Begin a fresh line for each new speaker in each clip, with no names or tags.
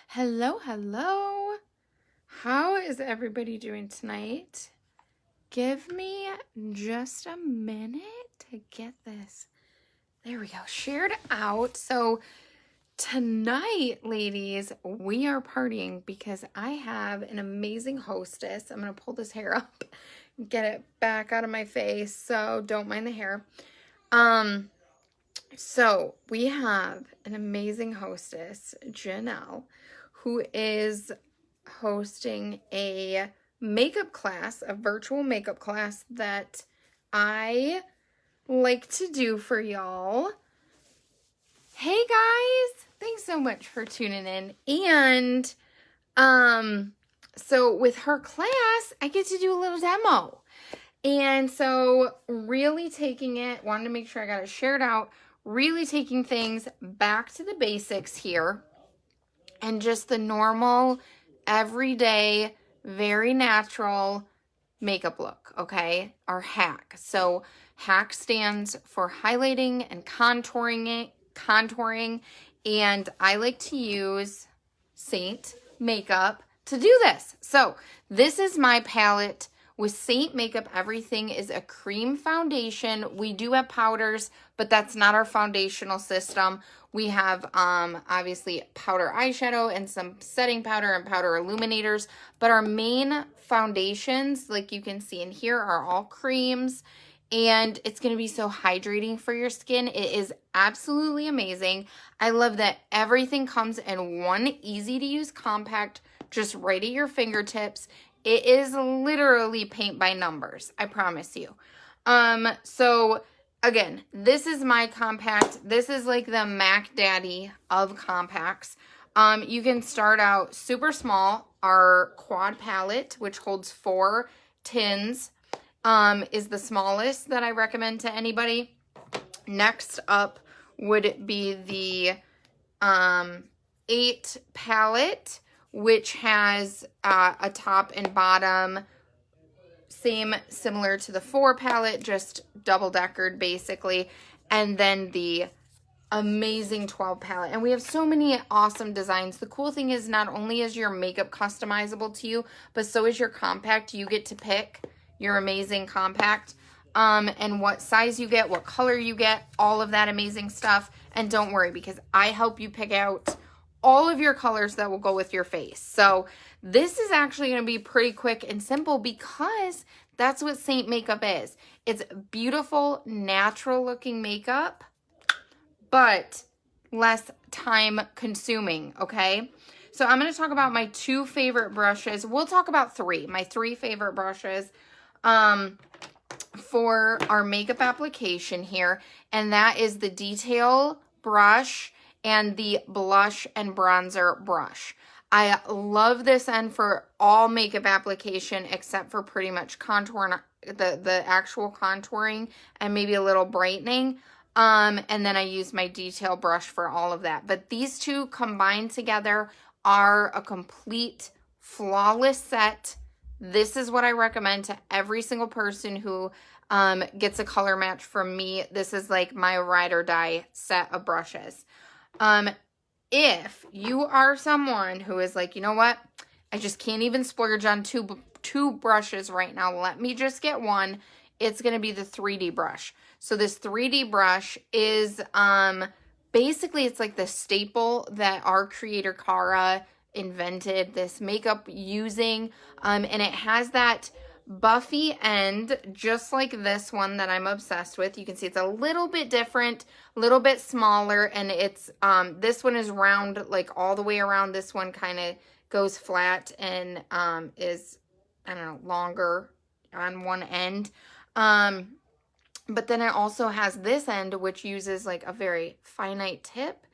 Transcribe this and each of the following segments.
Hello, hello. How is everybody doing tonight? Give me just a minute to get this. There we go. Shared out. So tonight, ladies, we are partying because I have an amazing hostess. I'm going to pull this hair up and get it back out of my face. So don't mind the hair. So we have an amazing hostess, Janelle, who is hosting a makeup class, a virtual makeup class that I like to do for y'all. Hey guys, thanks so much for tuning in. And so with her class, I get to do a little demo. And so really taking it, wanted to make sure I got it shared out, really taking things back to the basics here and just the normal, everyday, very natural makeup look, okay? Our hack. So hack stands for highlighting and contouring, and I like to use Saint makeup to do this. So this is my palette. With Saint makeup, everything is a cream foundation. We do have powders, but that's not our foundational system. We have obviously powder eyeshadow and some setting powder and powder illuminators, but our main foundations, like you can see in here, are all creams, and it's going to be so hydrating for your skin. It is absolutely amazing. I love that everything comes in one easy to use compact, just right at your fingertips. It is literally paint by numbers, I promise you. So again, this is my compact. This is like the Mac Daddy of compacts. You can start out super small. Our quad palette, which holds 4 tins, is the smallest that I recommend to anybody. Next up would be the 8 palette, which has a top and bottom, similar to the 4 palette, just double-deckered basically, and then the amazing 12 palette. And we have so many awesome designs. The cool thing is not only is your makeup customizable to you, but so is your compact. You get to pick your amazing compact, and what size you get, what color you get, all of that amazing stuff. And don't worry, because I help you pick out all of your colors that will go with your face. So this is actually going to be pretty quick and simple because that's what Saint makeup is. It's beautiful, natural looking makeup, but less time consuming, okay? So I'm going to talk about my 2 favorite brushes. We'll talk about 3, my 3 favorite brushes for our makeup application here. And that is the detail brush and the blush and bronzer brush. I love this end for all makeup application except for pretty much contour, the actual contouring and maybe a little brightening. And then I use my detail brush for all of that. But these 2 combined together are a complete flawless set. This is what I recommend to every single person who gets a color match from me. This is like my ride or die set of brushes. If you are someone who is like, you know what, I just can't even splurge on two brushes right now, let me just get one, it's going to be the 3D brush. So this 3D brush is, basically it's like the staple that our creator Cara invented this makeup using, and it has that buffy end, just like this one that I'm obsessed with. You can see it's a little bit different, a little bit smaller, and it's this one is round, like all the way around. This one kind of goes flat and is, I don't know, longer on one end. But then it also has this end, which uses like a very finite tip,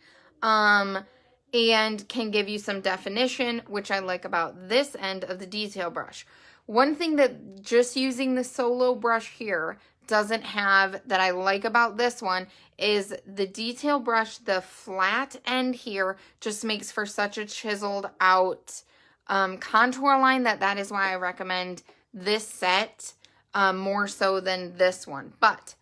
and can give you some definition, which I like about this end of the detail brush. One thing that just using the solo brush here doesn't have that I like about this one is the detail brush, the flat end here just makes for such a chiseled out contour line that is why I recommend this set more so than this one. But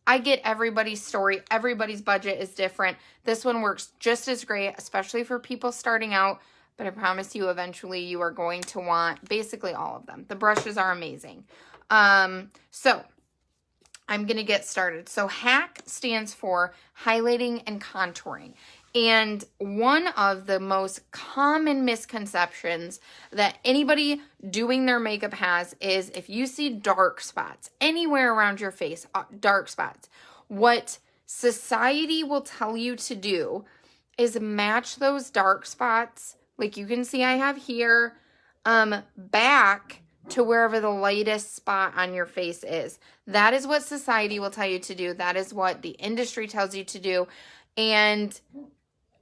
I get everybody's story. Everybody's budget is different. This one works just as great, especially for people starting out. but I promise you eventually you are going to want basically all of them. The brushes are amazing. So I'm going to get started. So HAC stands for highlighting and contouring. And one of the most common misconceptions that anybody doing their makeup has is if you see dark spots anywhere around your face, dark spots, what society will tell you to do is match those dark spots, like you can see I have here, back to wherever the lightest spot on your face is. That is what society will tell you to do. That is what the industry tells you to do. And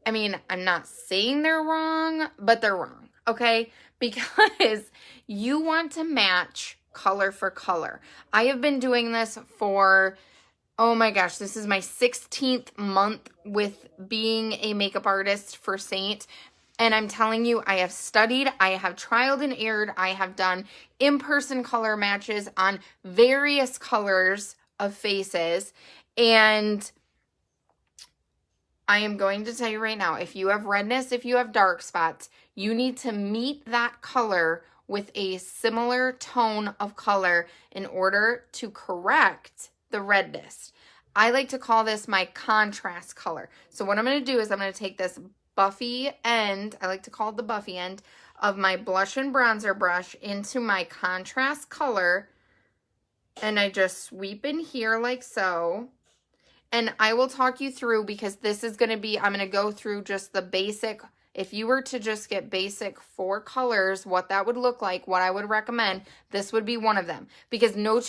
I mean, I'm not saying they're wrong, but they're wrong, okay? Because you want to match color for color. I have been doing this for, oh my gosh, this is my 16th month with being a makeup artist for Saint. And I'm telling you, I have studied, I have trialed and errored, I have done in-person color matches on various colors of faces. And I am going to tell you right now, if you have redness, if you have dark spots, you need to meet that color with a similar tone of color in order to correct the redness. I like to call this my contrast color. So what I'm going to do is I'm going to take this buffy end, I like to call it the buffy end, of my blush and bronzer brush into my contrast color, and I just sweep in here like so. And I will talk you through, because this is going to be, I'm going to go through just the basic, if you were to just get basic 4 colors, what that would look like, what I would recommend, this would be one of them. Because no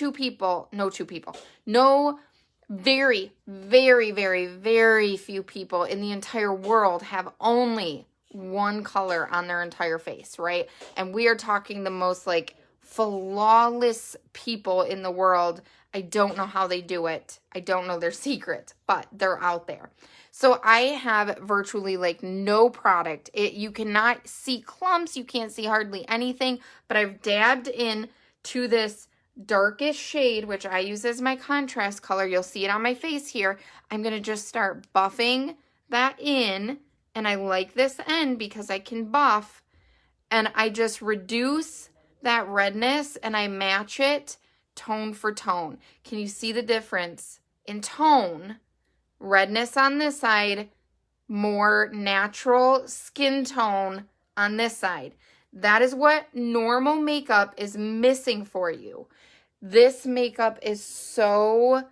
very, very, very, very few people in the entire world have only one color on their entire face, right? And we are talking the most like flawless people in the world. I don't know how they do it. I don't know their secret, but they're out there. So I have virtually like no product. You cannot see clumps. You can't see hardly anything, but I've dabbed in to this darkest shade, which I use as my contrast color. You'll see it on my face here. I'm going to just start buffing that in, and I like this end because I can buff, and I just reduce that redness and I match it tone for tone. Can you see the difference in tone? Redness on this side, more natural skin tone on this side. That is what normal makeup is missing for you. This makeup is so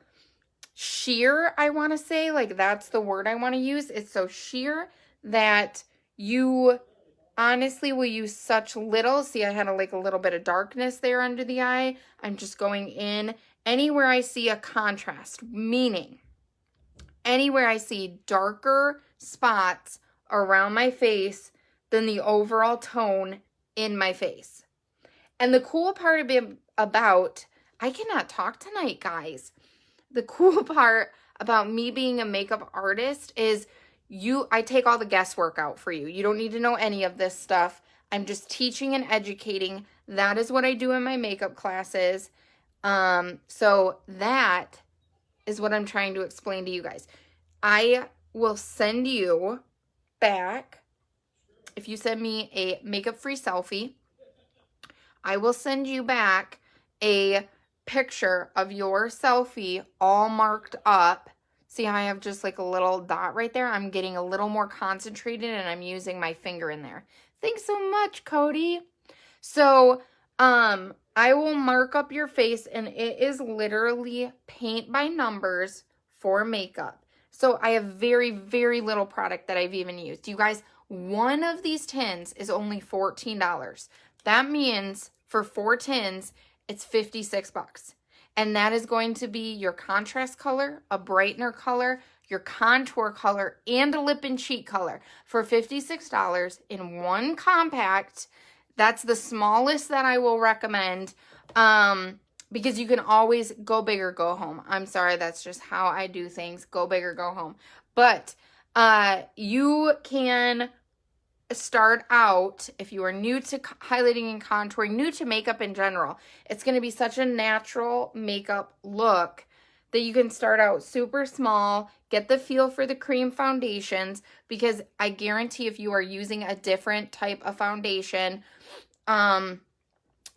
sheer, I want to say, like that's the word I want to use. It's so sheer that you honestly will use such little. See, I had a little bit of darkness there under the eye. I'm just going in anywhere I see a contrast, meaning anywhere I see darker spots around my face than the overall tone in my face. And the cool part about, I cannot talk tonight, guys. The cool part about me being a makeup artist is I take all the guesswork out for you. You don't need to know any of this stuff. I'm just teaching and educating. That is what I do in my makeup classes. So that is what I'm trying to explain to you guys. I will send you back, if you send me a makeup-free selfie, I will send you back a picture of your selfie all marked up. See how I have just like a little dot right there? I'm getting a little more concentrated and I'm using my finger in there. Thanks so much, Cody. So, I will mark up your face, and it is literally paint by numbers for makeup. So I have very, very little product that I've even used. You guys, one of these tins is only $14. That means for 4 tins, it's 56 bucks. And that is going to be your contrast color, a brightener color, your contour color, and a lip and cheek color for $56 in one compact. That's the smallest that I will recommend, because you can always go big or go home. I'm sorry, that's just how I do things. Go big or go home. But you can start out, if you are new to highlighting and contouring, new to makeup in general, it's going to be such a natural makeup look that you can start out super small, get the feel for the cream foundations, because I guarantee if you are using a different type of foundation,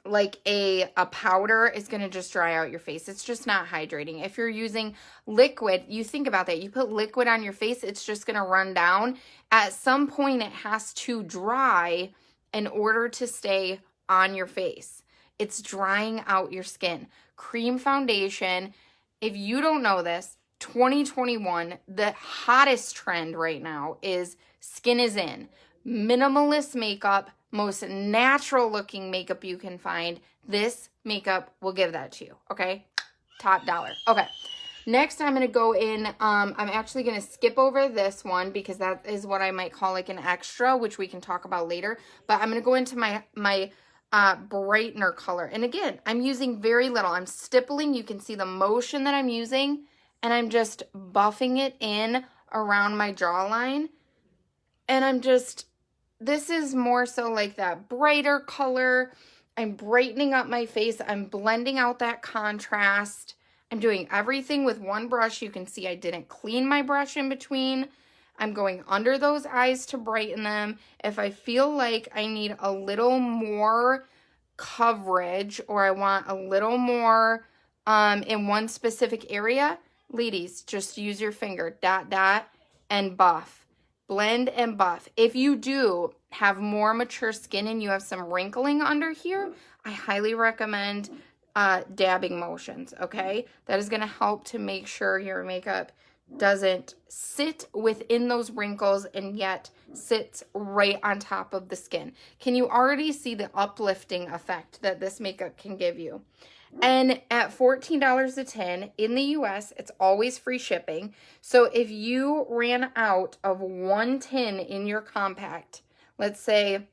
like a powder, is going to just dry out your face. It's just not hydrating. If you're using liquid, you think about that. You put liquid on your face, it's just going to run down. At some point, it has to dry in order to stay on your face. It's drying out your skin. Cream foundation, if you don't know this, 2021, the hottest trend right now is skin is in. Minimalist makeup, most natural looking makeup you can find. This makeup will give that to you, okay? Top dollar. Okay. Next, I'm going to go in, I'm actually going to skip over this one because that is what I might call like an extra, which we can talk about later. But I'm going to go into my brightener color. And again, I'm using very little. I'm stippling. You can see the motion that I'm using, and I'm just buffing it in around my jawline. And I'm just, this is more so like that brighter color. I'm brightening up my face. I'm blending out that contrast. I'm doing everything with one brush. You can see I didn't clean my brush in between. I'm going under those eyes to brighten them. If I feel like I need a little more coverage or I want a little more in one specific area, ladies, just use your finger, dot, dot, and buff. Blend and buff. If you do have more mature skin and you have some wrinkling under here, I highly recommend dabbing motions, okay? That is going to help to make sure your makeup doesn't sit within those wrinkles and yet sits right on top of the skin. Can you already see the uplifting effect that this makeup can give you? And at $14 a tin in the US, it's always free shipping. So if you ran out of one tin in your compact, let's say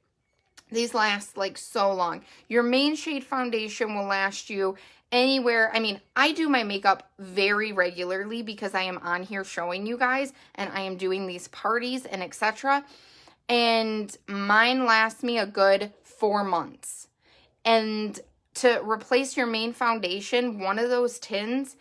these last like so long, your main shade foundation will last you anywhere. I mean, I do my makeup very regularly because I am on here showing you guys and I am doing these parties and etc. And mine lasts me a good 4 months. And to replace your main foundation, one of those tins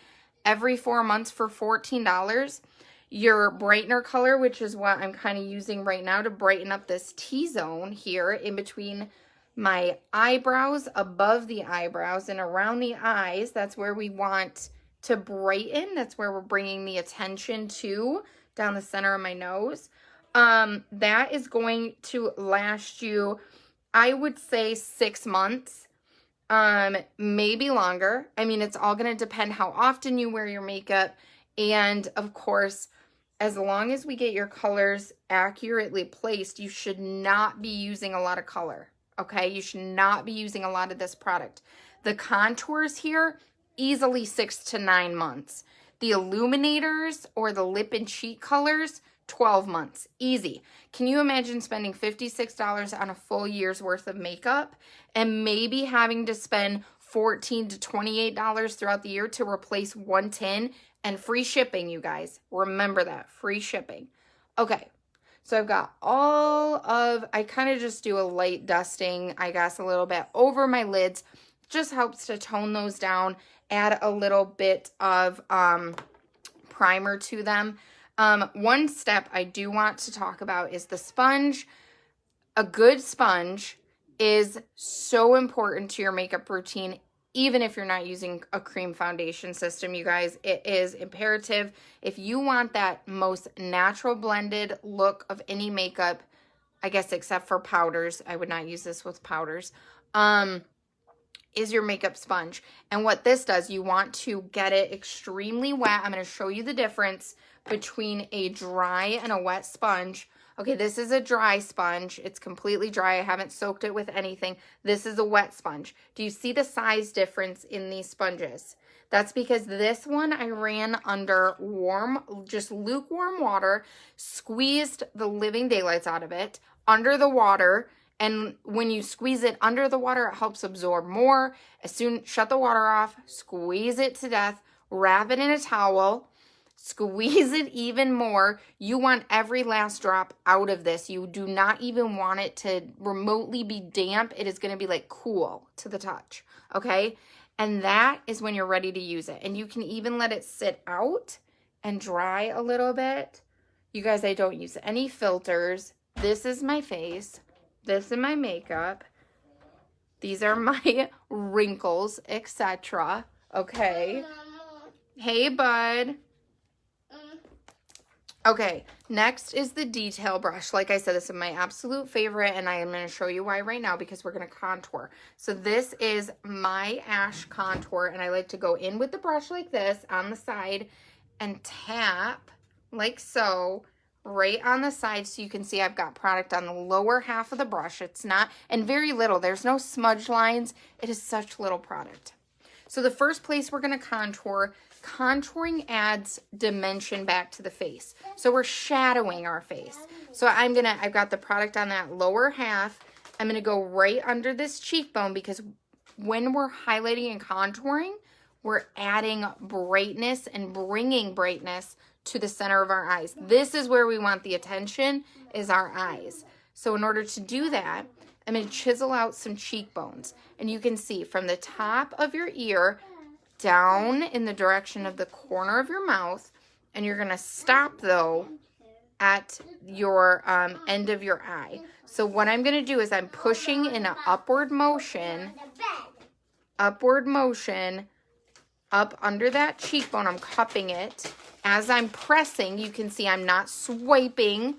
every 4 months for $14. Your brightener color, which is what I'm kind of using right now to brighten up this T-zone here in between my eyebrows, above the eyebrows, and around the eyes. That's where we want to brighten. That's where we're bringing the attention to, down the center of my nose. That is going to last you, I would say, 6 months. Maybe longer. I mean, it's all going to depend how often you wear your makeup. And of course, as long as we get your colors accurately placed, you should not be using a lot of color. Okay. You should not be using a lot of this product. The contours here, easily 6 to 9 months. The illuminators or the lip and cheek colors, 12 months. Easy. Can you imagine spending $56 on a full year's worth of makeup and maybe having to spend $14 to $28 throughout the year to replace one tin? And free shipping, you guys. Remember that. Free shipping. Okay. So I've got all of, I kind of just do a light dusting, I guess, a little bit over my lids. Just helps to tone those down. Add a little bit of primer to them. One step I do want to talk about is the sponge. A good sponge is so important to your makeup routine, even if you're not using a cream foundation system, you guys. It is imperative. If you want that most natural blended look of any makeup, I guess except for powders, I would not use this with powders, is your makeup sponge. And what this does, you want to get it extremely wet. I'm going to show you the difference between a dry and a wet sponge. Okay, this is a dry sponge. It's completely dry. I haven't soaked it with anything. This is a wet sponge. Do you see the size difference in these sponges? That's because this one I ran under warm, just lukewarm water, squeezed the living daylights out of it under the water. And when you squeeze it under the water, it helps absorb more. Shut the water off, squeeze it to death, wrap it in a towel, squeeze it even more. You want every last drop out of this. You do not even want it to remotely be damp. It is going to be like cool to the touch, okay? And that is when you're ready to use it. And you can even let it sit out and dry a little bit. You guys, I don't use any filters. This is my face. This is my makeup. These are my wrinkles, etc. Okay. Hey, bud. Okay, next is the detail brush. Like I said, this is my absolute favorite, and I am going to show you why right now because we're going to contour. So this is my Ash contour, and I like to go in with the brush like this on the side and tap like so right on the side so you can see I've got product on the lower half of the brush. It's not, and very little. There's no smudge lines. It is such little product. So the first place we're going to contour, contouring adds dimension back to the face. So we're shadowing our face. So I've got the product on that lower half. I'm going to go right under this cheekbone because when we're highlighting and contouring, we're adding brightness and bringing brightness to the center of our eyes. This is where we want the attention, is our eyes. So in order to do that, I'm going to chisel out some cheekbones. And you can see from the top of your ear down in the direction of the corner of your mouth. And you're going to stop, though, at your end of your eye. So what I'm going to do is I'm pushing in an upward motion up under that cheekbone. I'm cupping it. As I'm pressing, you can see I'm not swiping.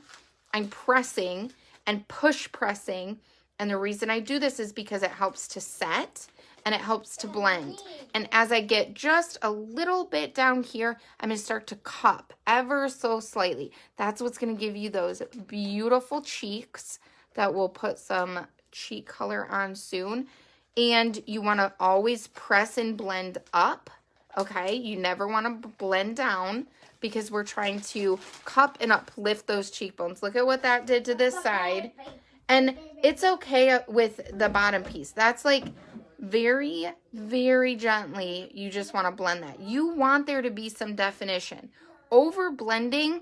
I'm pressing and push pressing. And the reason I do this is because it helps to set and it helps to blend. And as I get just a little bit down here, I'm going to start to cup ever so slightly. That's what's going to give you those beautiful cheeks that we'll put some cheek color on soon. And you want to always press and blend up, okay? You never want to blend down because we're trying to cup and uplift those cheekbones. Look at what that did to this side. And it's okay with the bottom piece. That's like very, very gently. You just want to blend that. You want there to be some definition. Over blending,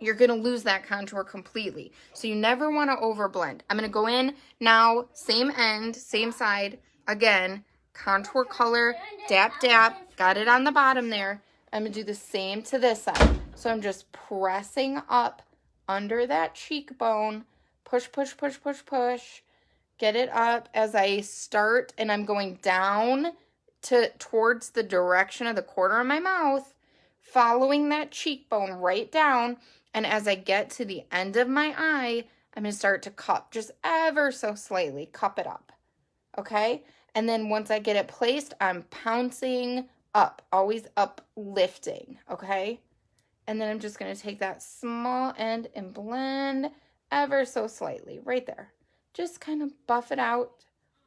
you're going to lose that contour completely. So you never want to over blend. I'm going to go in now, same end, same side. Again, contour color, dap, dap. Got it on the bottom there. I'm going to do the same to this side. So I'm just pressing up under that cheekbone. Push, push, push, push, push. Get it up as I start, and I'm going down towards the direction of the corner of my mouth, following that cheekbone right down. And as I get to the end of my eye, I'm going to start to cup just ever so slightly. Cup it up, okay? And then once I get it placed, I'm pouncing up, always uplifting, okay? And then I'm just going to take that small end and blend ever so slightly right there. Just kind of buff it out,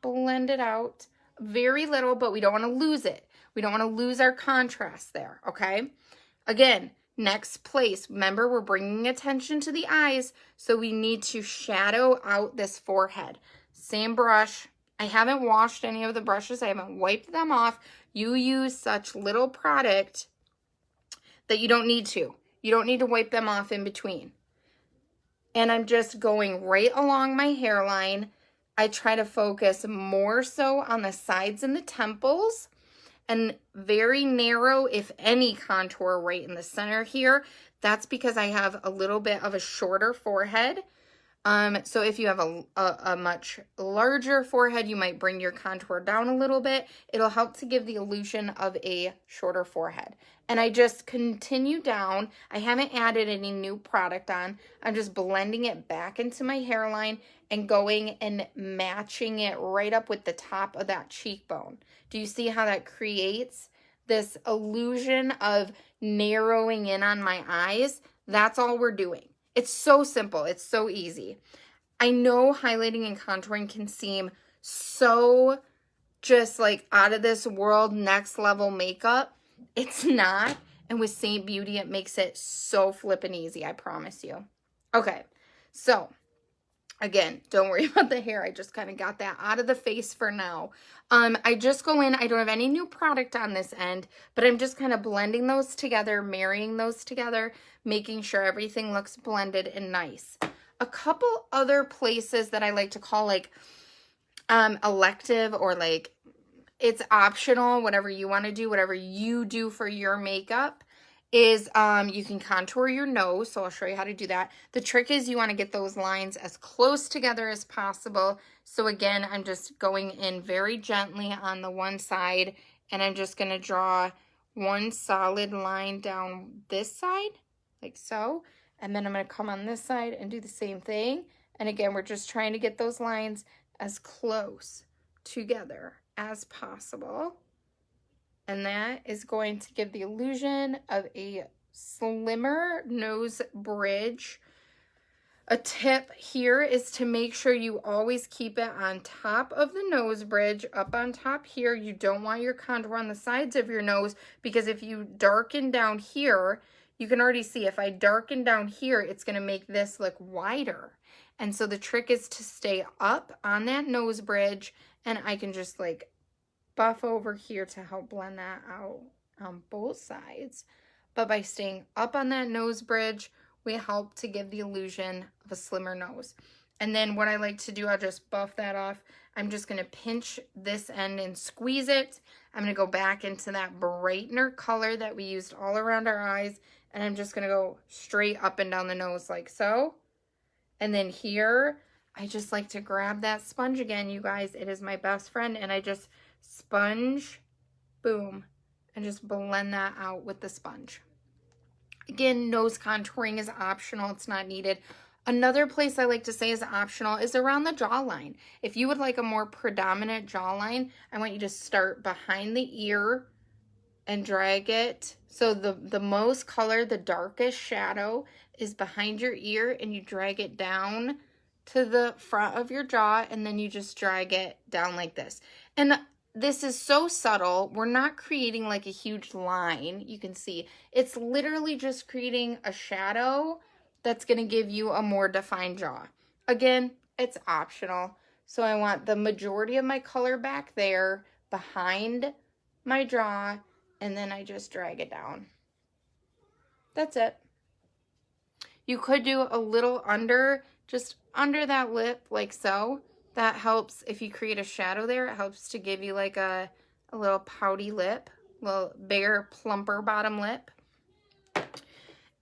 blend it out. Very little, but we don't want to lose it. We don't want to lose our contrast there, okay? Again, next place. Remember, we're bringing attention to the eyes, so we need to shadow out this forehead. Same brush. I haven't washed any of the brushes. I haven't wiped them off. You use such little product that you don't need to. You don't need to wipe them off in between. And I'm just going right along my hairline. I try to focus more so on the sides and the temples, and very narrow, if any, contour right in the center here. That's because I have a little bit of a shorter forehead. So if you have a much larger forehead, you might bring your contour down a little bit. It'll help to give the illusion of a shorter forehead. And I just continue down. I haven't added any new product on. I'm just blending it back into my hairline and going and matching it right up with the top of that cheekbone. Do you see how that creates this illusion of narrowing in on my eyes? That's all we're doing. It's so simple. It's so easy. I know highlighting and contouring can seem so just like out of this world, next level makeup. It's not. And with Saint Beauty, it makes it so flippin' easy. I promise you. Okay. So again, don't worry about the hair. I just kind of got that out of the face for now. I just go in. I don't have any new product on this end, but I'm just kind of blending those together, marrying those together, making sure everything looks blended and nice. A couple other places that I like to call like elective or like it's optional, whatever you want to do, whatever you do for your makeup is you can contour your nose. So I'll show you how to do that. The trick is you want to get those lines as close together as possible. So again, I'm just going in very gently on the one side, and I'm just going to draw one solid line down this side, like so. And then I'm going to come on this side and do the same thing. And again, we're just trying to get those lines as close together as possible. And that is going to give the illusion of a slimmer nose bridge. A tip here is to make sure you always keep it on top of the nose bridge, up on top here. You don't want your contour on the sides of your nose, because if you darken down here, you can already see if I darken down here, it's going to make this look wider. And so the trick is to stay up on that nose bridge, and I can just like buff over here to help blend that out on both sides. But by staying up on that nose bridge, we help to give the illusion of a slimmer nose. And then what I like to do, I'll just buff that off. I'm just going to pinch this end and squeeze it. I'm going to go back into that brightener color that we used all around our eyes, and I'm just going to go straight up and down the nose like so. And then here, I just like to grab that sponge again, you guys. It is my best friend, and I just sponge, boom, and just blend that out with the sponge. Again, nose contouring is optional. It's not needed. Another place I like to say is optional is around the jawline. If you would like a more predominant jawline, I want you to start behind the ear and drag it. So the most color, the darkest shadow is behind your ear, and you drag it down to the front of your jaw, and then you just drag it down like this. And this is so subtle. We're not creating like a huge line. You can see it's literally just creating a shadow that's going to give you a more defined jaw. Again, it's optional. So I want the majority of my color back there behind my jaw, and then I just drag it down. That's it. You could do a little under, just under that lip like so. That helps if you create a shadow there. It helps to give you like a little pouty lip, a little bigger, plumper bottom lip.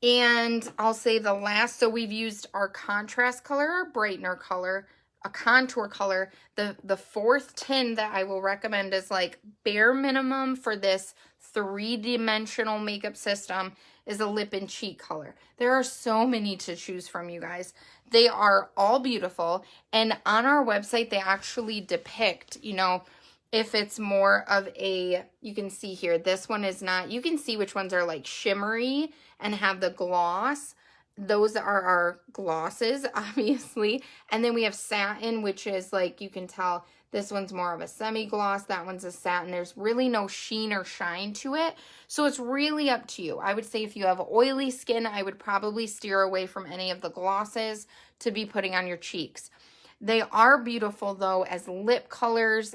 And I'll say the last, so we've used our contrast color, our brightener color, a contour color. The fourth tint that I will recommend is like bare minimum for this 3-dimensional makeup system is a lip and cheek color. There are so many to choose from, you guys. They are all beautiful. And on our website, they actually depict, you know, if it's more of a, you can see here, this one is not, you can see which ones are like shimmery and have the gloss. Those are our glosses, obviously. And then we have satin, which is like, you can tell this one's more of a semi-gloss. That one's a satin. There's really no sheen or shine to it. So it's really up to you. I would say if you have oily skin, I would probably steer away from any of the glosses to be putting on your cheeks. They are beautiful though as lip colors.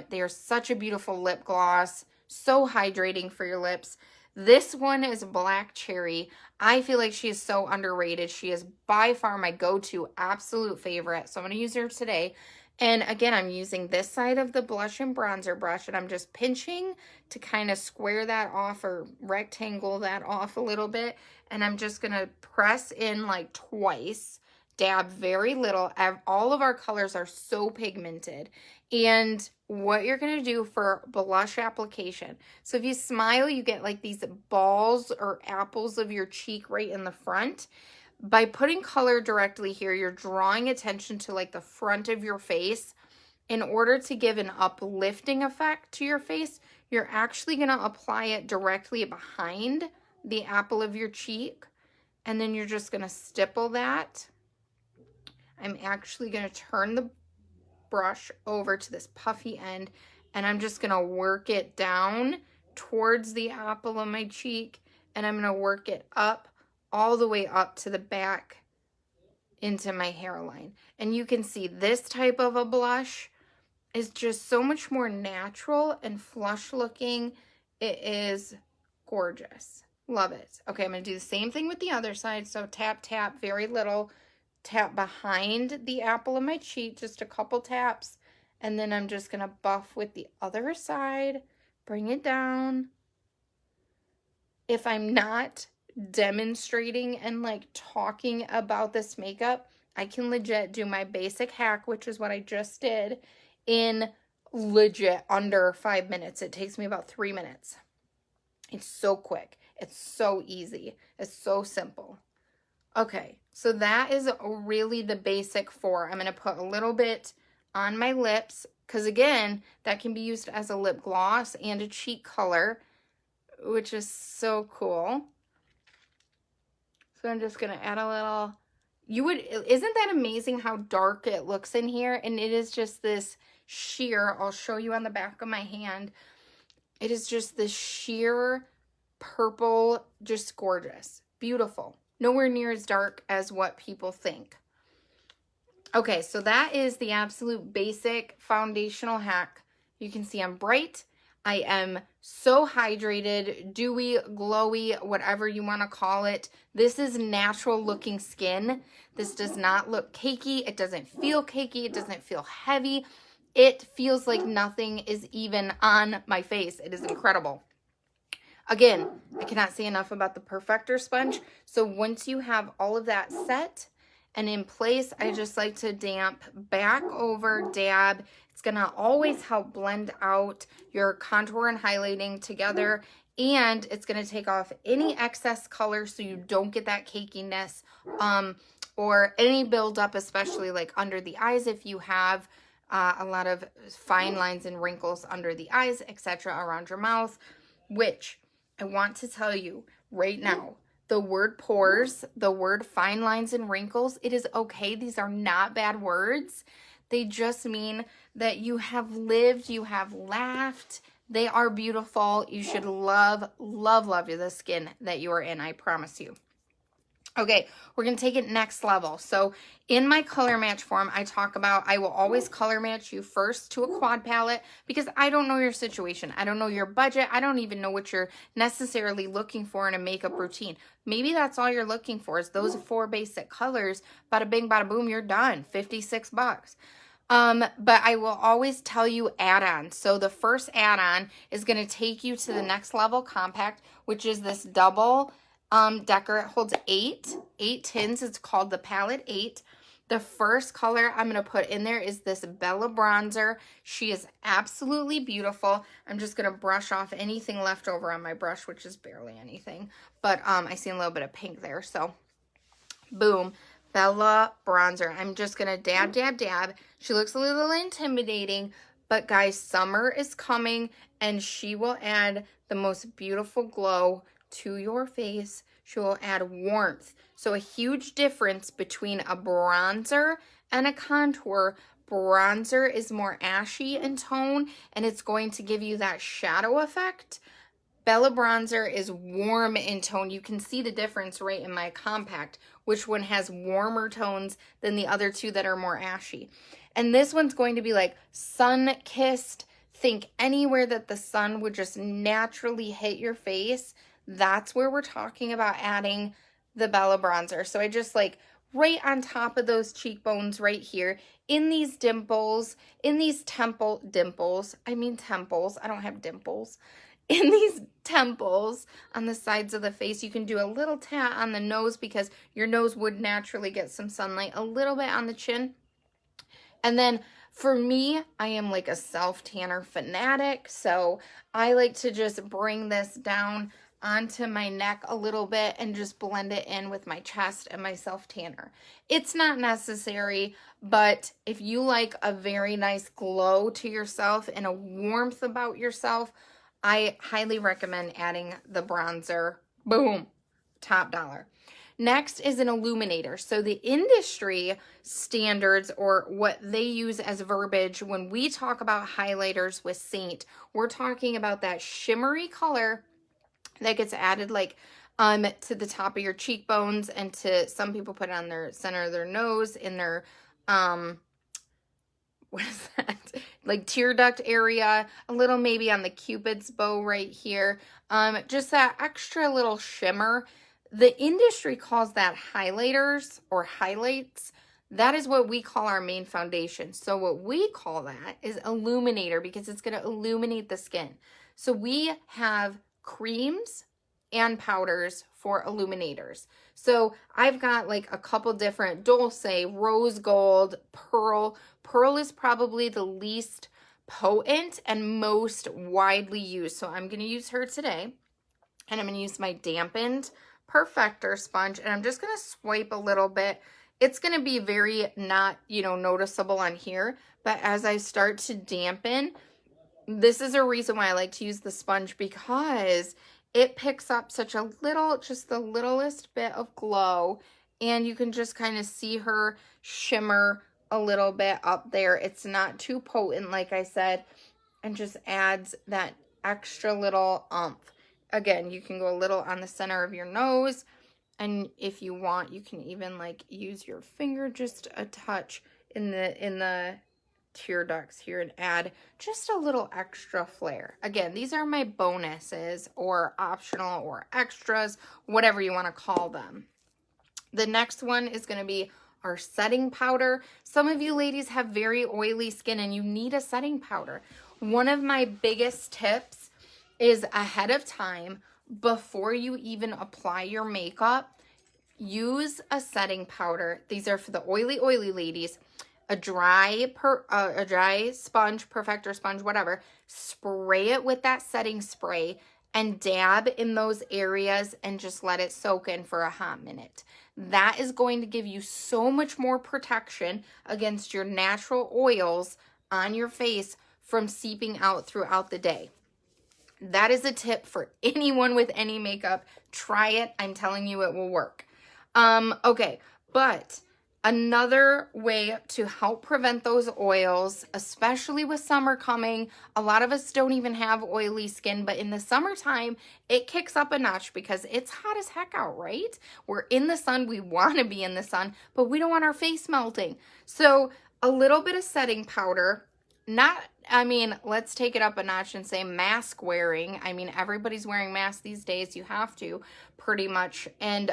They are such a beautiful lip gloss. So hydrating for your lips. This one is Black Cherry. I feel like she is so underrated. She is by far my go-to absolute favorite. So I'm going to use her today. And again, I'm using this side of the blush and bronzer brush, and I'm just pinching to kind of square that off or rectangle that off a little bit. And I'm just going to press in like twice, dab very little. All of our colors are so pigmented. And what you're going to do for blush application. So if you smile, you get like these balls or apples of your cheek right in the front. By putting color directly here, you're drawing attention to like the front of your face. In order to give an uplifting effect to your face, you're actually going to apply it directly behind the apple of your cheek. And then you're just going to stipple that. I'm actually going to turn the brush over to this puffy end, and I'm just going to work it down towards the apple of my cheek, and I'm going to work it up all the way up to the back into my hairline. And you can see this type of a blush is just so much more natural and flush looking. It is gorgeous. Love it. Okay, I'm going to do the same thing with the other side. So tap, tap, very little. Tap behind the apple of my cheek, just a couple taps, And then I'm just going to buff with the other side, bring it down. If I'm not demonstrating and like talking about this makeup, I can legit do my basic hack, which is what I just did, in legit under 5 minutes. It takes me about 3 minutes. It's so quick. It's so easy. It's so simple. Okay, so that is really the basic 4. I'm going to put a little bit on my lips because, again, that can be used as a lip gloss and a cheek color, which is so cool. So I'm just going to add a little. Isn't that amazing how dark it looks in here? And it is just this sheer, I'll show you on the back of my hand. It is just this sheer purple, just gorgeous, beautiful. Nowhere near as dark as what people think. Okay, so that is the absolute basic foundational hack. You can see I'm bright. I am so hydrated, dewy, glowy, whatever you want to call it. This is natural looking skin. This does not look cakey. It doesn't feel cakey. It doesn't feel heavy. It feels like nothing is even on my face. It is incredible. Again, I cannot say enough about the Perfector sponge. So once you have all of that set and in place, I just like to damp back over, dab. It's going to always help blend out your contour and highlighting together. And it's going to take off any excess color so you don't get that cakiness or any buildup, especially like under the eyes if you have a lot of fine lines and wrinkles under the eyes, etc., around your mouth, which I want to tell you right now, the word pores, the word fine lines and wrinkles, it is okay. These are not bad words. They just mean that you have lived, you have laughed. They are beautiful. You should love, love, love the skin that you are in, I promise you. Okay, we're going to take it next level. So in my color match form, I talk about I will always color match you first to a quad palette because I don't know your situation. I don't know your budget. I don't even know what you're necessarily looking for in a makeup routine. Maybe that's all you're looking for is those 4 basic colors. Bada bing, bada boom, you're done. $56. But I will always tell you add-ons. So the first add-on is going to take you to the next level compact, which is this double decker. It holds 8 tins. It's called the palette 8. The first color I'm going to put in there is this Bella bronzer. She is absolutely beautiful. I'm just going to brush off anything left over on my brush, which is barely anything, but I see a little bit of pink there. So boom, Bella bronzer. I'm just going to dab, dab, dab. She looks a little intimidating, but guys, summer is coming and she will add the most beautiful glow to your face. She will add warmth. So a huge difference between a bronzer and a contour. Bronzer is more ashy in tone and it's going to give you that shadow effect. Bella bronzer is warm in tone. You can see the difference right in my compact, which one has warmer tones than the other 2 that are more ashy. And this one's going to be like sun-kissed. Think anywhere that the sun would just naturally hit your face. That's where we're talking about adding the Bella bronzer. So I just like right on top of those cheekbones right here, in these dimples, in these temples, I don't have dimples. In these temples on the sides of the face, you can do a little tat on the nose because your nose would naturally get some sunlight, a little bit on the chin. And then for me, I am like a self-tanner fanatic, so I like to just bring this down onto my neck a little bit and just blend it in with my chest and my self-tanner. It's not necessary, but if you like a very nice glow to yourself and a warmth about yourself, I highly recommend adding the bronzer. Boom, top dollar. Next is an illuminator. So the industry standards, or what they use as verbiage when we talk about highlighters with Saint, we're talking about that shimmery color that gets added like to the top of your cheekbones, and to some people put it on their center of their nose, in their what is that, like tear duct area, a little maybe on the Cupid's bow right here, just that extra little shimmer. The industry calls that highlighters or highlights. That is what we call our main foundation. So what we call that is illuminator, because it's going to illuminate the skin. So we have creams and powders for illuminators. So I've got like a couple different Dulce, rose gold, pearl. Pearl is probably the least potent and most widely used. So I'm going to use her today. And I'm going to use my dampened Perfector sponge. And I'm just going to swipe a little bit. It's going to be very not, noticeable on here. But as I start to dampen, this is a reason why I like to use the sponge, because it picks up such a little, just the littlest bit of glow. And you can just kind of see her shimmer a little bit up there. It's not too potent, like I said, and just adds that extra little oomph. Again, you can go a little on the center of your nose, and if you want, you can even like use your finger just a touch in the tear ducts here and add just a little extra flare. Again, these are my bonuses or optional or extras, whatever you want to call them. The next one is going to be our setting powder. Some of you ladies have very oily skin and you need a setting powder. One of my biggest tips is ahead of time, before you even apply your makeup, use a setting powder. These are for the oily ladies. A dry sponge, Perfector sponge, whatever. Spray it with that setting spray and dab in those areas and just let it soak in for a hot minute. That is going to give you so much more protection against your natural oils on your face from seeping out throughout the day. That is a tip for anyone with any makeup. Try it. I'm telling you it will work. Okay, but another way to help prevent those oils, especially with summer coming, a lot of us don't even have oily skin, but in the summertime, it kicks up a notch because it's hot as heck out, right? We're in the sun. We want to be in the sun, but we don't want our face melting. So a little bit of setting powder. Let's take it up a notch and say mask wearing. Everybody's wearing masks these days. You have to, pretty much. And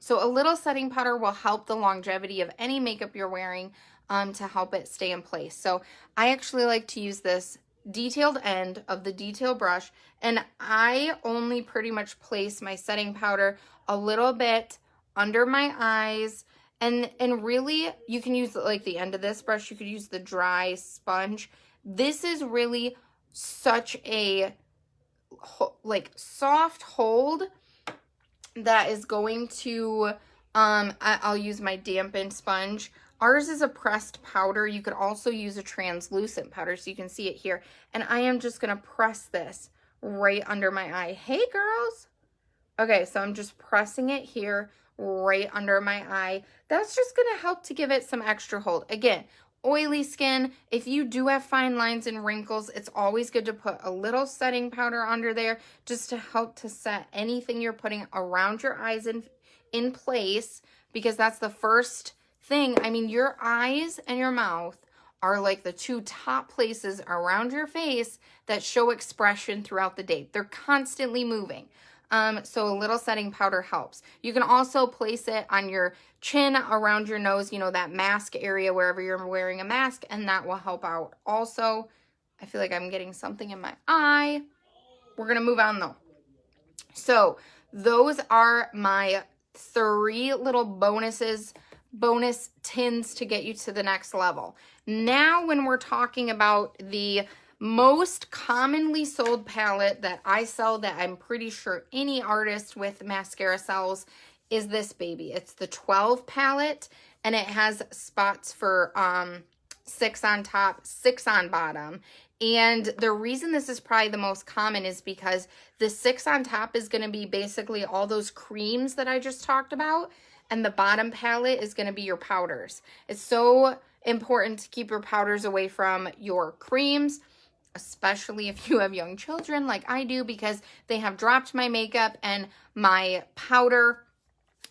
so a little setting powder will help the longevity of any makeup you're wearing to help it stay in place. So I actually like to use this detailed end of the detail brush, and I only pretty much place my setting powder a little bit under my eyes. And really, you can use like the end of this brush. You could use the dry sponge. This is really such a soft hold that is going to, I'll use my dampened sponge. Ours is a pressed powder. You could also use a translucent powder, so you can see it here. And I am just going to press this right under my eye. Hey, girls. Okay, so I'm just pressing it here right under my eye. That's just going to help to give it some extra hold. Again, oily skin, if you do have fine lines and wrinkles, it's always good to put a little setting powder under there just to help to set anything you're putting around your eyes in place, because that's the first thing. Your eyes and your mouth are like the two top places around your face that show expression throughout the day. They're constantly moving. So a little setting powder helps. You can also place it on your chin, around your nose, that mask area, wherever you're wearing a mask, and that will help out also. I feel like I'm getting something in my eye. We're going to move on though. So those are my 3 little bonus tins to get you to the next level. Now, when we're talking about the most commonly sold palette that I sell, that I'm pretty sure any artist with mascara sells, is this baby. It's the 12 palette, and it has spots for 6 on top, 6 on bottom. And the reason this is probably the most common is because the 6 on top is going to be basically all those creams that I just talked about, and the bottom palette is going to be your powders. It's so important to keep your powders away from your creams, especially if you have young children like I do, because they have dropped my makeup and my powder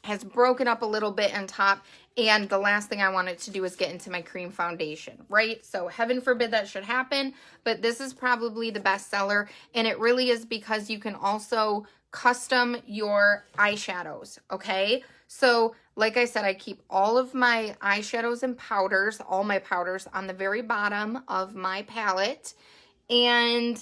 has broken up a little bit on top, and the last thing I wanted to do is get into my cream foundation, right? So heaven forbid that should happen, but this is probably the best seller, and it really is because you can also custom your eyeshadows, okay? So like I said, I keep all of my eyeshadows and powders, all my powders on the very bottom of my palette. And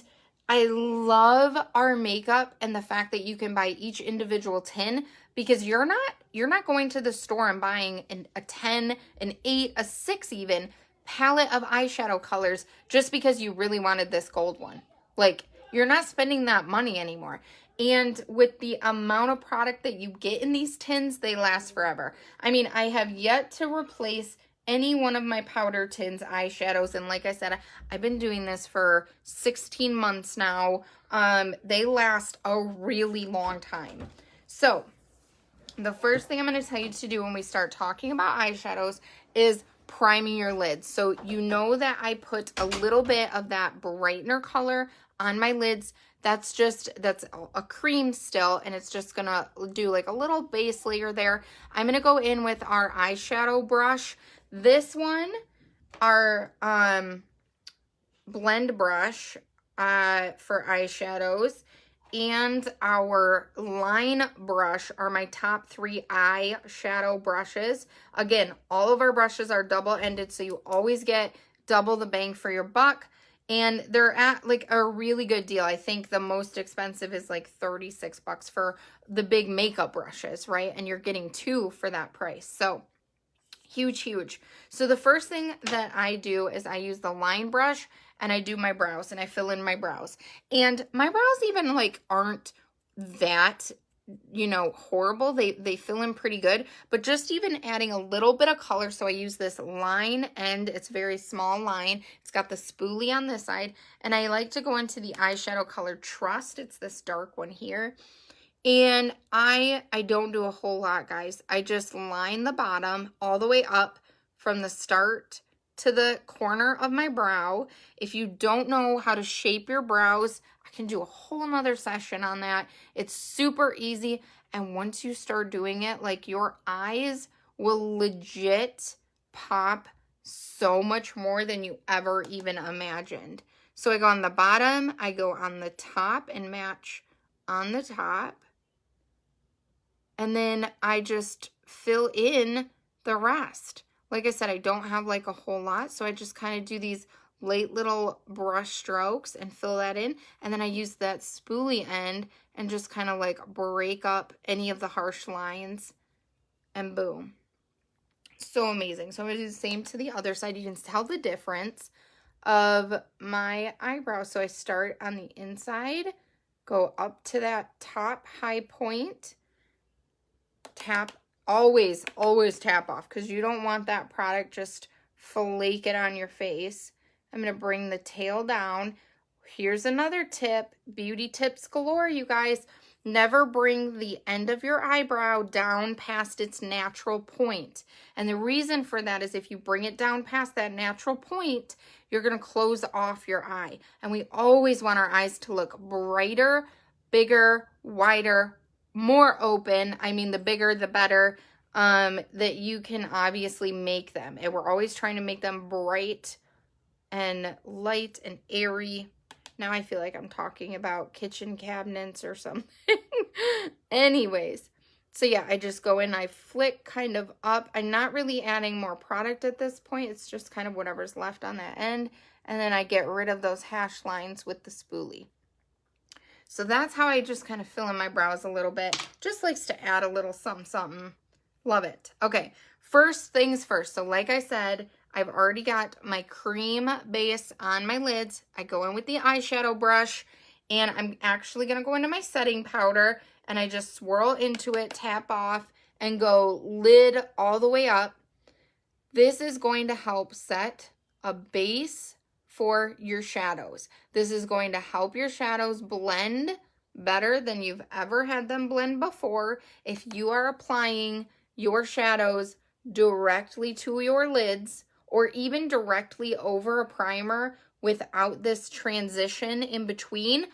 I love our makeup and the fact that you can buy each individual tin, because you're not going to the store and buying a 10, an 8, a 6 even palette of eyeshadow colors just because you really wanted this gold one. Like, you're not spending that money anymore. And with the amount of product that you get in these tins, they last forever. I mean, I have yet to replace any one of my powder tins eyeshadows, and like I said, I've been doing this for 16 months now. They last a really long time. So the first thing I'm going to tell you to do when we start talking about eyeshadows is priming your lids. So you know that I put a little bit of that brightener color on my lids. That's a cream still, and it's just gonna do like a little base layer there. I'm gonna go in with our eyeshadow brush. This one, our blend brush for eyeshadows, and our line brush are my top 3 eyeshadow brushes. Again, all of our brushes are double-ended, so you always get double the bang for your buck. And they're at like a really good deal. I think the most expensive is like 36 bucks for the big makeup brushes, right? And you're getting 2 for that price. So huge, huge. So the first thing that I do is I use the line brush and I do my brows and I fill in my brows. And my brows even like aren't that, you know, horrible. They fill in pretty good, but just even adding a little bit of color. So I use this line end. It's a very small line. It's got the spoolie on this side, and I like to go into the eyeshadow color Trust. It's this dark one here. And I don't do a whole lot, guys. I just line the bottom all the way up from the start to the corner of my brow. If you don't know how to shape your brows, I can do a whole nother session on that. It's super easy. And once you start doing it, like, your eyes will legit pop so much more than you ever even imagined. So I go on the bottom, I go on the top and match on the top. And then I just fill in the rest. Like I said, I don't have like a whole lot, so I just kind of do these light little brush strokes and fill that in. And then I use that spoolie end and just kind of like break up any of the harsh lines, and boom. So amazing. So I'm going to do the same to the other side. You can tell the difference of my eyebrows. So I start on the inside, go up to that top high point, tap, always tap off, because you don't want that product just flaking on your face. I'm going to bring the tail down. Here's another tip, beauty tips galore, you guys. Never bring the end of your eyebrow down past its natural point. And the reason for that is if you bring it down past that natural point, you're going to close off your eye. And we always want our eyes to look brighter, bigger, wider, more open. I mean, the bigger, the better, that you can obviously make them. And we're always trying to make them bright and light and airy. Now I feel like I'm talking about kitchen cabinets or something. Anyways, so yeah, I just go in, I flick kind of up. I'm not really adding more product at this point. It's just kind of whatever's left on that end. And then I get rid of those hash lines with the spoolie. So that's how I just kind of fill in my brows a little bit. Just likes to add a little something, something. Love it. Okay, first things first. So like I said, I've already got my cream base on my lids. I go in with the eyeshadow brush, and I'm actually going to go into my setting powder, and I just swirl into it, tap off, and go lid all the way up. This is going to help set a base for your shadows. This is going to help your shadows blend better than you've ever had them blend before. If you are applying your shadows directly to your lids, or even directly over a primer without this transition in between,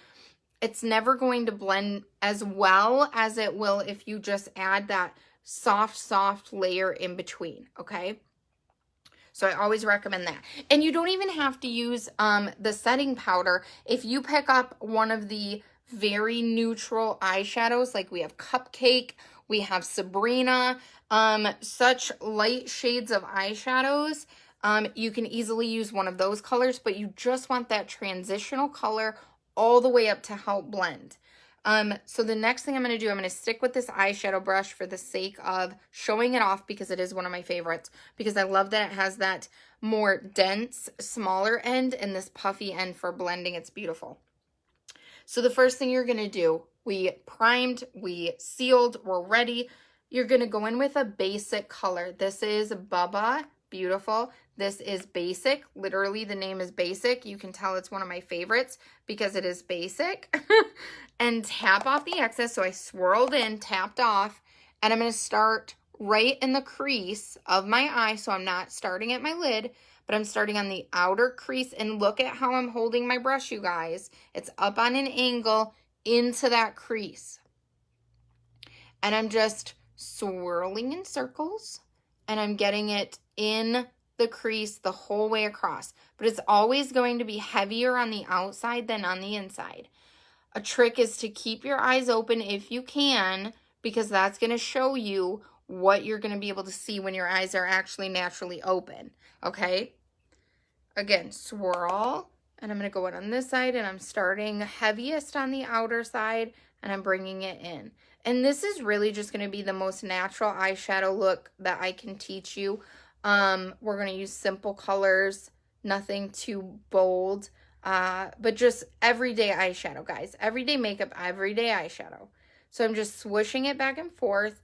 it's never going to blend as well as it will if you just add that soft layer in between, okay? So I always recommend that. And you don't even have to use the setting powder. If you pick up one of the very neutral eyeshadows, like we have Cupcake, We have Sabrina, such light shades of eyeshadows. You can easily use one of those colors, but you just want that transitional color all the way up to help blend. So the next thing I'm going to do, I'm going to stick with this eyeshadow brush for the sake of showing it off because it is one of my favorites, because I love that it has that more dense, smaller end and this puffy end for blending. It's beautiful. So the first thing you're going to do, we primed, we sealed, we're ready. You're going to go in with a basic color. This is Bubba. Beautiful. This is basic. Literally, the name is basic. You can tell it's one of my favorites because it is basic. And tap off the excess. So I swirled in, tapped off, and I'm going to start right in the crease of my eye. So I'm not starting at my lid, but I'm starting on the outer crease. And look at how I'm holding my brush, you guys. It's up on an angle into that crease. And I'm just swirling in circles. And I'm getting it in the crease the whole way across. But it's always going to be heavier on the outside than on the inside. A trick is to keep your eyes open if you can, because that's going to show you what you're going to be able to see when your eyes are actually naturally open. Okay? Again, swirl. And I'm going to go in on this side, and I'm starting heaviest on the outer side, and I'm bringing it in. And this is really just going to be the most natural eyeshadow look that I can teach you. We're going to use simple colors, nothing too bold, but just everyday eyeshadow, guys. Everyday makeup, everyday eyeshadow. So I'm just swooshing it back and forth,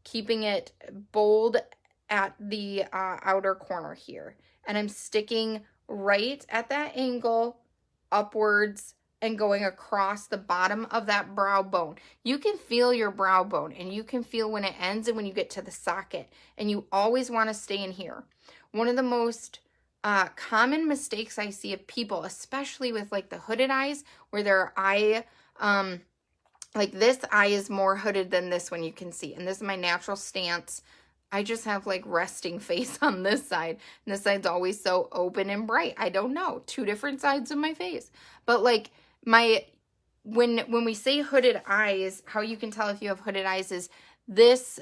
keeping it bold at the outer corner here. And I'm sticking right at that angle upwards and going across the bottom of that brow bone. You can feel your brow bone, and you can feel when it ends and when you get to the socket, and you always want to stay in here. One of the most common mistakes I see of people, especially with like the hooded eyes, where their eye, like this eye is more hooded than this one, you can see. And this is my natural stance. I just have like resting face on this side, and this side's always so open and bright. I don't know, two different sides of my face. But like when we say hooded eyes, how you can tell if you have hooded eyes is this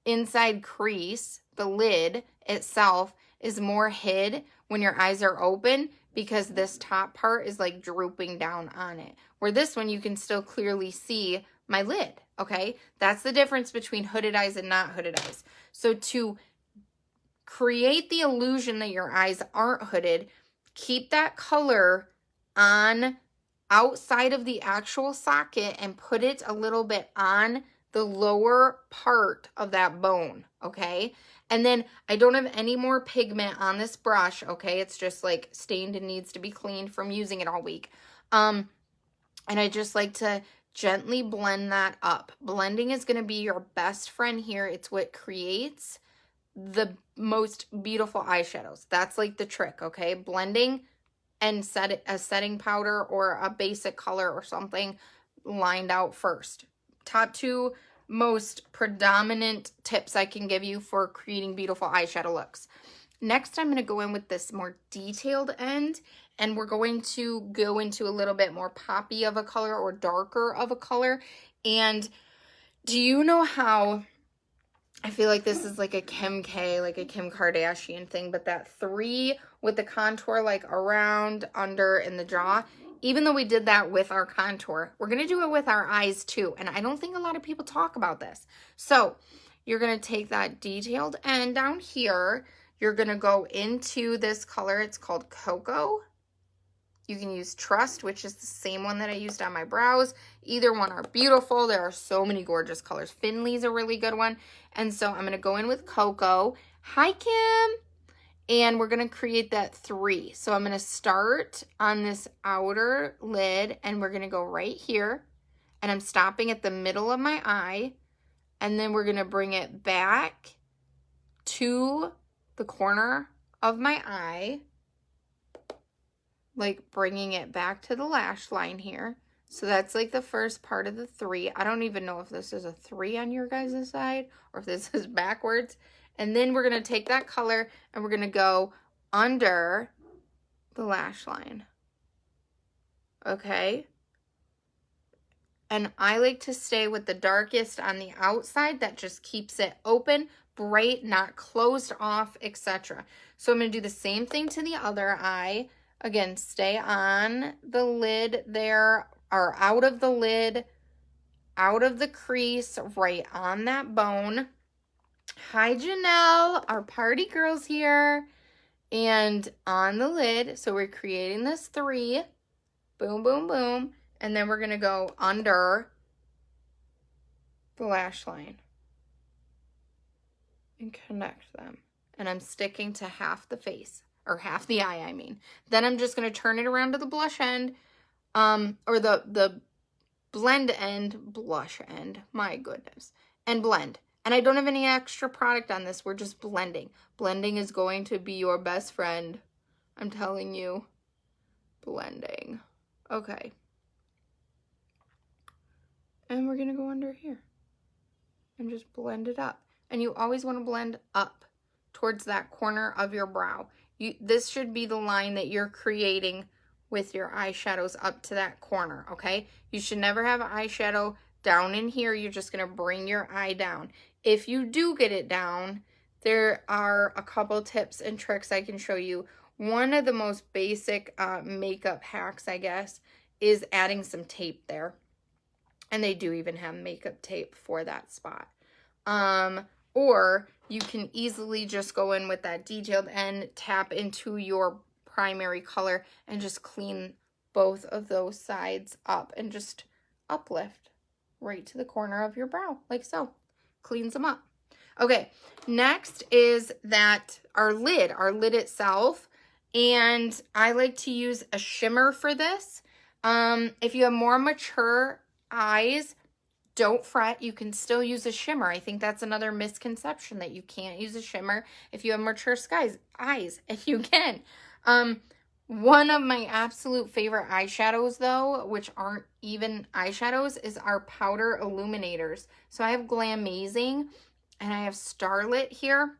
inside crease, the lid itself is more hid when your eyes are open, because this top part is like drooping down on it. Where this one, you can still clearly see my lid, okay? That's the difference between hooded eyes and not hooded eyes. So to create the illusion that your eyes aren't hooded, keep that color on outside of the actual socket and put it a little bit on the lower part of that bone, okay? And then I don't have any more pigment on this brush, okay? It's just like stained and needs to be cleaned from using it all week. And I just like to gently blend that up. Blending is going to be your best friend here. It's what creates the most beautiful eyeshadows. That's like the trick, okay? Blending and set a setting powder or a basic color or something lined out first. Top two most predominant tips I can give you for creating beautiful eyeshadow looks. Next, I'm going to go in with this more detailed end, and we're going to go into a little bit more poppy of a color or darker of a color. And do you know how I feel like this is like a Kim K, like a Kim Kardashian thing, but that 3 with the contour like around, under, and the jaw, even though we did that with our contour, we're going to do it with our eyes too. And I don't think a lot of people talk about this. So you're going to take that detailed end down here. You're going to go into this color. It's called Cocoa. You can use Trust, which is the same one that I used on my brows. Either one are beautiful. There are so many gorgeous colors. Finley's a really good one. And so I'm going to go in with Cocoa. Hi, Kim. And we're going to create that 3. So I'm going to start on this outer lid, and we're going to go right here. And I'm stopping at the middle of my eye. And then we're going to bring it back to the corner of my eye, like bringing it back to the lash line here. So that's like the first part of the 3. I don't even know if this is a 3 on your guys' side or if this is backwards. And then we're going to take that color and we're going to go under the lash line. Okay? And I like to stay with the darkest on the outside. That just keeps it open, bright, not closed off, etc. So I'm going to do the same thing to the other eye. Again, stay on the lid there, or out of the lid, out of the crease, right on that bone. Hi, Janelle, our party girl's here. And on the lid, so we're creating this 3. Boom, boom, boom. And then we're going to go under the lash line and connect them. And I'm sticking to half the face, or half the eye, I mean. Then I'm just going to turn it around to the blush end, or the blend end, blush end, my goodness, and blend. And I don't have any extra product on this. We're just blending. Blending is going to be your best friend. I'm telling you. Blending. Okay. And we're going to go under here and just blend it up. And you always want to blend up towards that corner of your brow. This should be the line that you're creating with your eyeshadows up to that corner, okay? You should never have eyeshadow down in here. You're just going to bring your eye down. If you do get it down, there are a couple tips and tricks I can show you. One of the most basic makeup hacks, I guess, is adding some tape there. And they do even have makeup tape for that spot. Or you can easily just go in with that detailed end, tap into your primary color, and just clean both of those sides up and just uplift right to the corner of your brow, like so. Cleans them up. Okay, next is that our lid itself. And I like to use a shimmer for this. If you have more mature eyes, don't fret, you can still use a shimmer. I think that's another misconception, that you can't use a shimmer if you have mature eyes, and you can. One of my absolute favorite eyeshadows, though, which aren't even eyeshadows, is our powder illuminators. So I have Glamazing and I have Starlit here.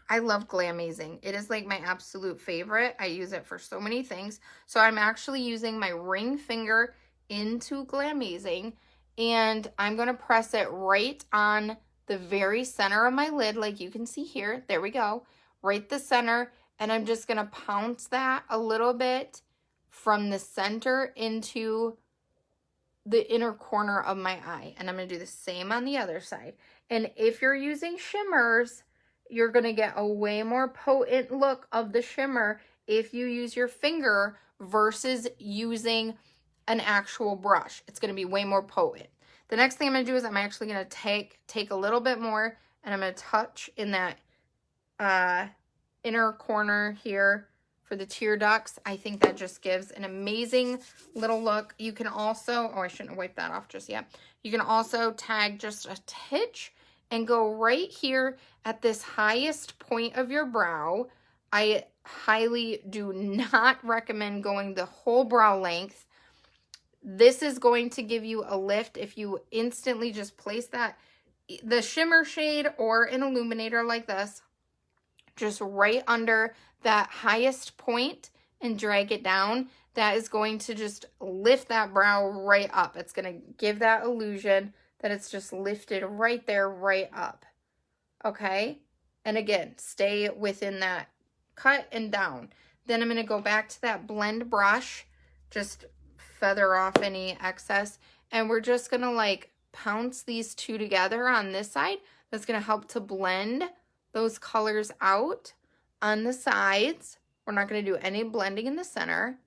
I love Glamazing. It is like my absolute favorite. I use it for so many things. So I'm actually using my ring finger into Glamazing, and I'm going to press it right on the very center of my lid, like you can see here. There we go. Right the center. And I'm just going to pounce that a little bit from the center into the inner corner of my eye. And I'm going to do the same on the other side. And if you're using shimmers, you're going to get a way more potent look of the shimmer if you use your finger versus using an actual brush. It's going to be way more potent. The next thing I'm going to do is I'm actually going to take a little bit more, and I'm going to touch in that inner corner here for the tear ducts. I think that just gives an amazing little look. You can also, oh, I shouldn't have wiped that off just yet. You can also tag just a titch and go right here at this highest point of your brow. I highly do not recommend going the whole brow length. This is going to give you a lift if you instantly just place that, the shimmer shade or an illuminator like this, just right under that highest point and drag it down. That is going to just lift that brow right up. It's going to give that illusion that it's just lifted right there, right up. Okay? And again, stay within that cut and down. Then I'm going to go back to that blend brush, just feather off any excess, and we're just going to like pounce these two together on this side. That's going to help to blend those colors out on the sides. We're not going to do any blending in the center.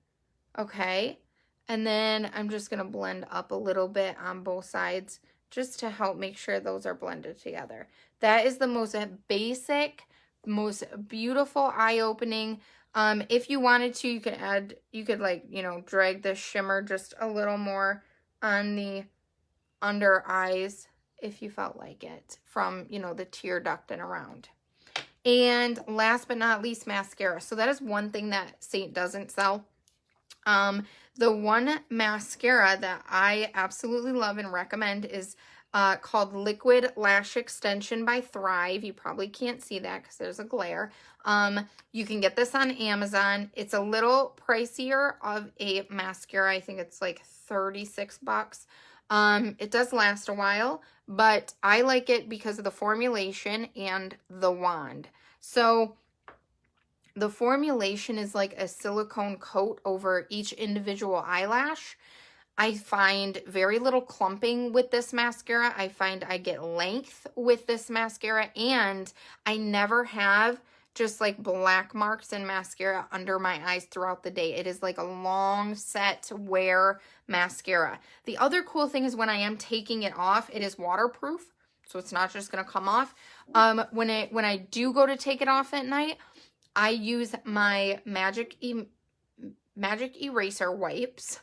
Okay? And then I'm just going to blend up a little bit on both sides just to help make sure those are blended together. That is the most basic, most beautiful eye-opening. If you wanted to, you could add, you could like, you know, drag the shimmer just a little more on the under eyes if you felt like it, from, you know, the tear duct and around. And last but not least, mascara. So that is one thing that Saint doesn't sell. The one mascara that I absolutely love and recommend is called Liquid Lash Extension by Thrive. You probably can't see that because there's a glare. You can get this on Amazon. It's a little pricier of a mascara. I think it's like 36 bucks. It does last a while, but I like it because of the formulation and the wand. So the formulation is like a silicone coat over each individual eyelash. I find very little clumping with this mascara. I find I get length with this mascara, and I never have just like black marks in mascara under my eyes throughout the day. It is like a long set wear mascara. The other cool thing is when I am taking it off, it is waterproof, so it's not just gonna come off. When I do go to take it off at night, I use my magic eraser wipes.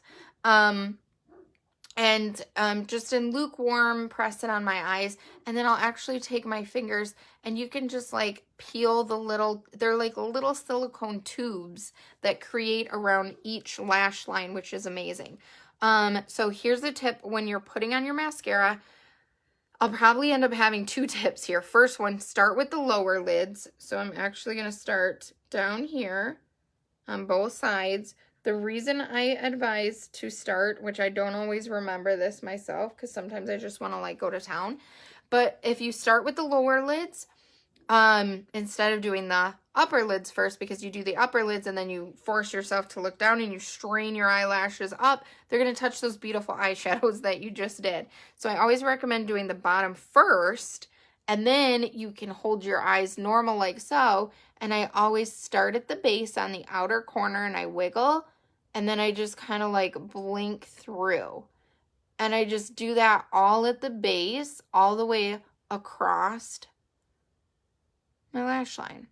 Just in lukewarm, press it on my eyes, and then I'll actually take my fingers, and you can just like peel the little, they're like little silicone tubes that create around each lash line, which is amazing. So here's the tip when you're putting on your mascara. I'll probably end up having two tips here. First one, start with the lower lids. So I'm actually going to start down here on both sides. The reason I advise to start, which I don't always remember this myself because sometimes I just want to like go to town, but if you start with the lower lids, instead of doing the upper lids first, because you do the upper lids and then you force yourself to look down and you strain your eyelashes up, they're going to touch those beautiful eyeshadows that you just did. So I always recommend doing the bottom first, and then you can hold your eyes normal like so. And I always start at the base on the outer corner and I wiggle, and then I just kind of like blink through. And I just do that all at the base, all the way across my lash line.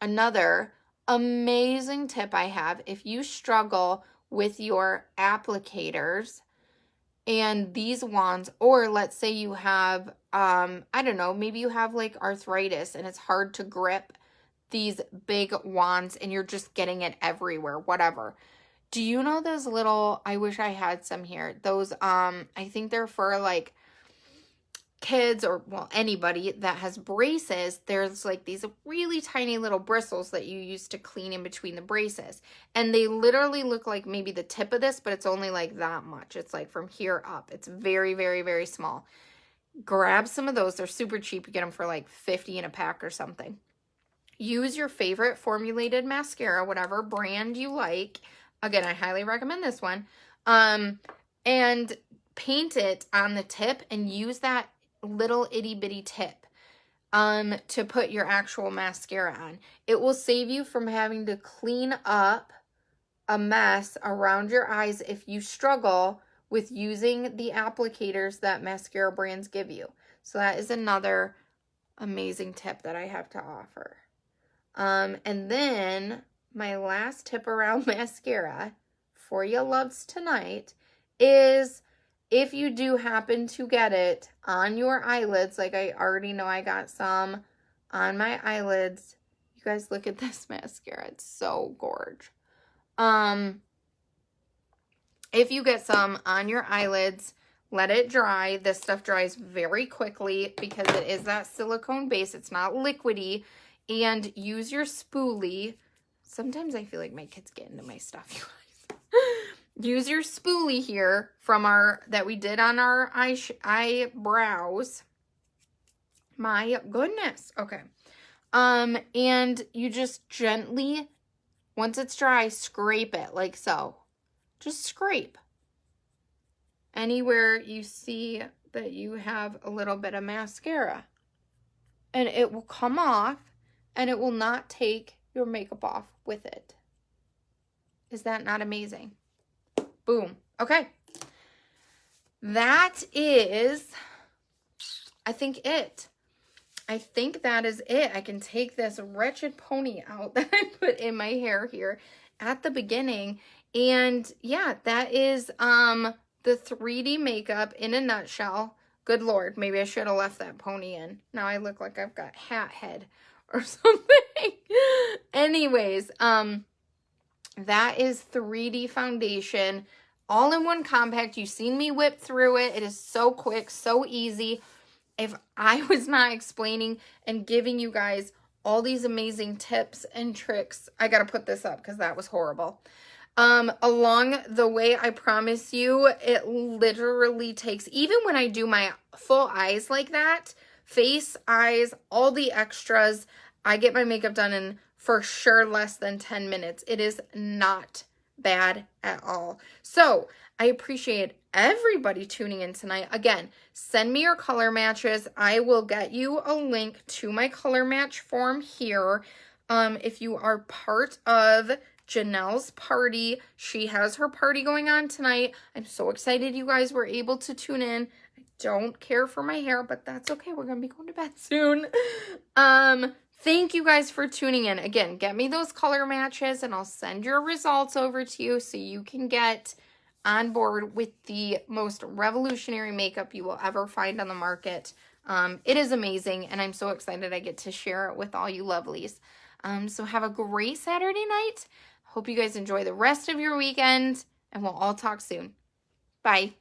Another amazing tip I have, if you struggle with your applicators and these wands, or let's say you have, I don't know, maybe you have like arthritis and it's hard to grip these big wands and you're just getting it everywhere, whatever. Do you know those little, I wish I had some here, those, I think they're for like kids or, well, anybody that has braces. There's like these really tiny little bristles that you use to clean in between the braces. And they literally look like maybe the tip of this, but it's only like that much. It's like from here up. It's very, very, very small. Grab some of those. They're super cheap. You get them for like 50 in a pack or something. Use your favorite formulated mascara, whatever brand you like. Again, I highly recommend this one. And paint it on the tip and use that little itty bitty tip to put your actual mascara on. It will save you from having to clean up a mess around your eyes if you struggle with using the applicators that mascara brands give you. So that is another amazing tip that I have to offer. And then my last tip around mascara for you loves tonight is, if you do happen to get it on your eyelids, like I already know I got some on my eyelids. You guys look at this mascara. It's so gorge. If you get some on your eyelids, let it dry. This stuff dries very quickly because it is that silicone base. It's not liquidy. And use your spoolie. Sometimes I feel like my kids get into my stuff, you guys. Use your spoolie here from that we did on our eyebrows. My goodness. Okay. And you just gently, once it's dry, scrape it like so. Just scrape. Anywhere you see that you have a little bit of mascara. And it will come off, and it will not take your makeup off with it. Is that not amazing? Boom. Okay. That is, I think it. I think that is it. I can take this wretched pony out that I put in my hair here at the beginning. And yeah, that is the 3D makeup in a nutshell. Good Lord, maybe I should have left that pony in. Now I look like I've got hat head or something. Anyways, that is 3D foundation, all in one compact. You've seen me whip through it. It is so quick, so easy. If I was not explaining and giving you guys all these amazing tips and tricks, I got to put this up because that was horrible. Along the way, I promise you, it literally takes, even when I do my full eyes like that, face, eyes, all the extras, I get my makeup done in for sure less than 10 minutes. It is not bad at all. So I appreciate everybody tuning in tonight. Again, send me your color matches. I will get you a link to my color match form here. If you are part of Janelle's party, she has her party going on tonight. I'm so excited you guys were able to tune in. I don't care for my hair, but that's okay. We're going to be going to bed soon. Thank you guys for tuning in. Again, get me those color matches and I'll send your results over to you so you can get on board with the most revolutionary makeup you will ever find on the market. It is amazing and I'm so excited I get to share it with all you lovelies. So have a great Saturday night. Hope you guys enjoy the rest of your weekend and we'll all talk soon. Bye.